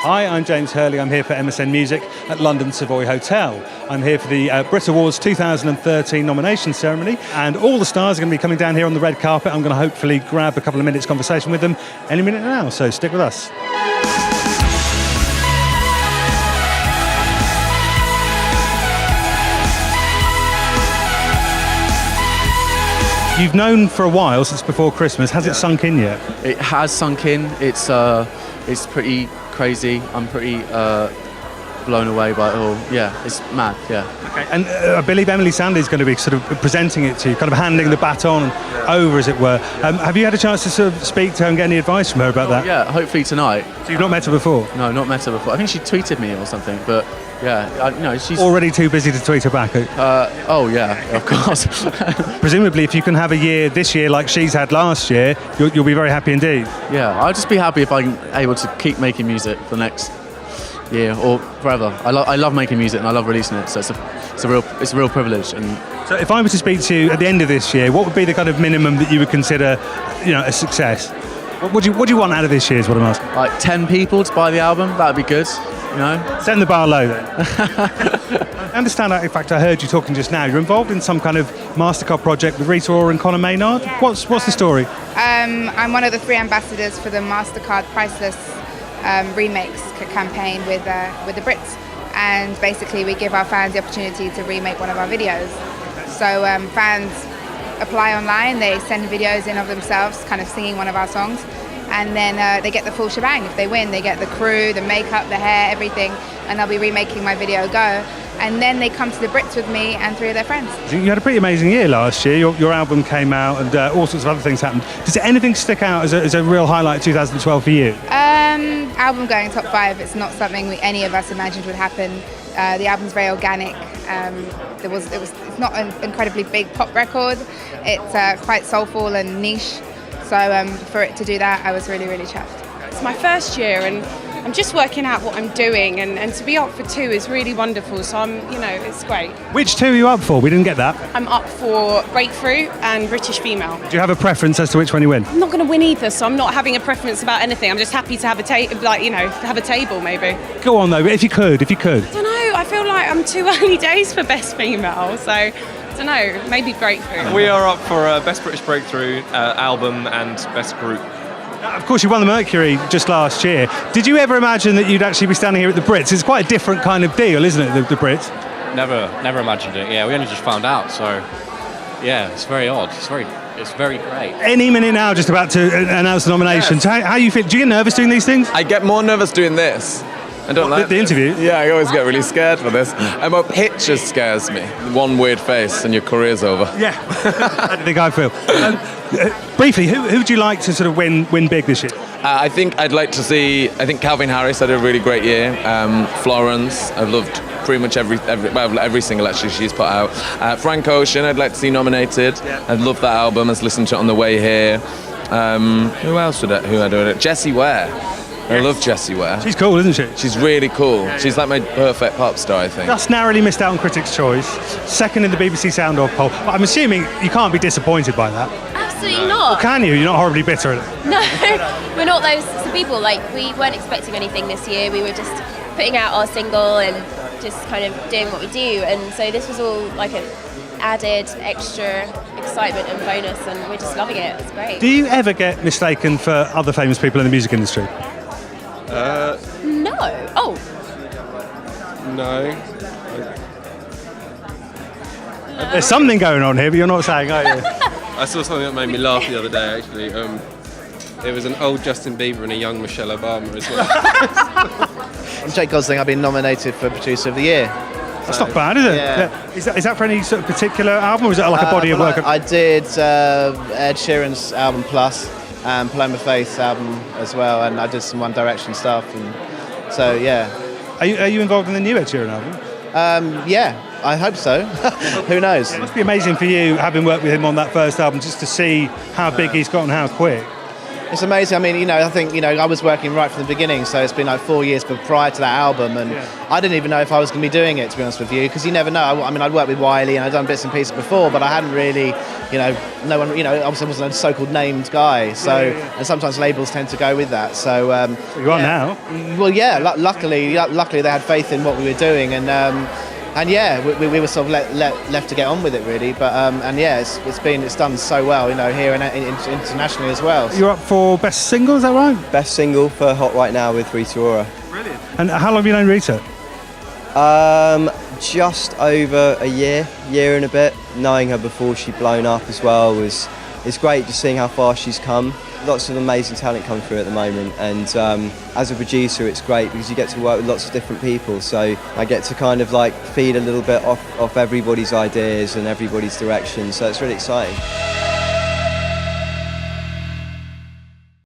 Hi, I'm James Hurley. I'm here for MSN Music at London Savoy Hotel. I'm here for the Brit Awards 2013 nomination ceremony, and all the stars are going to be coming down here on the red carpet. I'm going to hopefully grab a couple of minutes conversation with them any minute now, so stick with us. You've known for a while, since before Christmas. Has it sunk in yet? It has sunk in. It's pretty crazy. I'm pretty blown away by it all. Yeah, it's mad, yeah. Okay, and I believe Emily Sandé's going to be sort of presenting it to you, kind of handing the baton over, as it were. Have you had a chance to sort of speak to her and get any advice from her about that? Yeah, hopefully tonight. So you've not met her before? No, not met her before. I think she tweeted me or something, but yeah, she's... Already too busy to tweet her back? Oh yeah, of course. Presumably, if you can have a year this year like she's had last year, you'll be very happy indeed. Yeah, I'll just be happy if I'm able to keep making music for the next year or forever. I love making music and I love releasing it, so it's a real privilege. And so, if I were to speak to you at the end of this year, what would be the kind of minimum that you would consider, a success? What do you want out of this year? Is what I'm asking. Like 10 people to buy the album. That would be good. Setting the bar low then. I understand, in fact, I heard you talking just now. You're involved in some kind of MasterCard project with Rita Ora and Conor Maynard. Yeah. What's the story? I'm one of the 3 ambassadors for the MasterCard Priceless remakes campaign with the Brits, and basically we give our fans the opportunity to remake one of our videos. So fans apply online, they send videos in of themselves kind of singing one of our songs, and then they get the full shebang. If they win, they get the crew, the makeup, the hair, everything, and they'll be remaking my video Go. And then they come to the Brits with me and 3 of their friends. You had a pretty amazing year last year. Your album came out and all sorts of other things happened. Does anything stick out as a real highlight of 2012 for you? Album going top 5, it's not something any of us imagined would happen. The album's very organic. It's not an incredibly big pop record. It's quite soulful and niche. So for it to do that, I was really, really chuffed. It's my first year and I'm just working out what I'm doing, and to be up for 2 is really wonderful, so it's great. Which 2 are you up for? We didn't get that. I'm up for Breakthrough and British Female. Do you have a preference as to which one you win? I'm not going to win either, so I'm not having a preference about anything. I'm just happy to have have a table maybe. Go on though, if you could. I don't know, I feel like I'm too early days for Best Female, so I don't know, maybe Breakthrough. We are up for Best British Breakthrough album and Best Group. Of course, you won the Mercury just last year. Did you ever imagine that you'd actually be standing here at the Brits? It's quite a different kind of deal, isn't it, the Brits? Never imagined it. Yeah, we only just found out, so yeah, it's very odd. It's very great. Any minute now, just about to announce the nominations. Yes. How you feel? Do you get nervous doing these things? I get more nervous doing this. I don't like the interview. Yeah, I always get really scared for this. And my picture scares me. One weird face and your career's over. Yeah, I don't think I feel. Briefly, who would you like to sort of win big this year? I think I'd like to see. I think Calvin Harris had a really great year. Florence, I've loved pretty much every single actually she's put out. Frank Ocean, I'd like to see nominated. Yeah. I'd love that album. I listened to it on the way here. Who else would I do? Jessie Ware. I love Jessie Ware. She's cool, isn't she? She's really cool. She's like my perfect pop star, I think. Just narrowly missed out on Critics' Choice. Second in the BBC Sound Off poll. But I'm assuming you can't be disappointed by that. Absolutely not. Or can you? You're not horribly bitter at it? No, we're not those people. We weren't expecting anything this year. We were just putting out our single and just kind of doing what we do. And so this was all like an added extra excitement and bonus, and we're just loving it. It's great. Do you ever get mistaken for other famous people in the music industry? No. Oh. No. There's something going on here, but you're not saying, are you? I saw something that made me laugh the other day, actually. It was an old Justin Bieber and a young Michelle Obama as well. I'm Jake Gosling. I've been nominated for Producer of the Year. That's not bad, is it? Yeah. Is that for any sort of particular album, or is it like a body of work? I did Ed Sheeran's album Plus and Paloma Faith's album as well, and I did some One Direction stuff, and so yeah. Are you involved in the new Ed Sheeran album? Yeah, I hope so. Who knows? It must be amazing for you, having worked with him on that first album, just to see how big he's got and how quick. It's amazing. I mean, I think, I was working right from the beginning, so it's been like 4 years prior to that album, and I didn't even know if I was going to be doing it, to be honest with you, because you never know. I mean, I'd worked with Wiley and I'd done bits and pieces before, but I hadn't really, no one, obviously wasn't a so-called named guy, so, and sometimes labels tend to go with that, so... you are now. Well, yeah, luckily they had faith in what we were doing, and yeah, we were sort of left to get on with it, really. But and yeah, it's done so well, here and internationally as well. You're up for best single, is that right? Best single for Hot Right Now with Rita Ora. Brilliant. And how long have you known Rita? Just over a year and a bit. Knowing her before she'd blown up as well it's great just seeing how far she's come. Lots of amazing talent come through at the moment, and as a producer it's great because you get to work with lots of different people, so I get to kind of like feed a little bit off everybody's ideas and everybody's direction, so it's really exciting.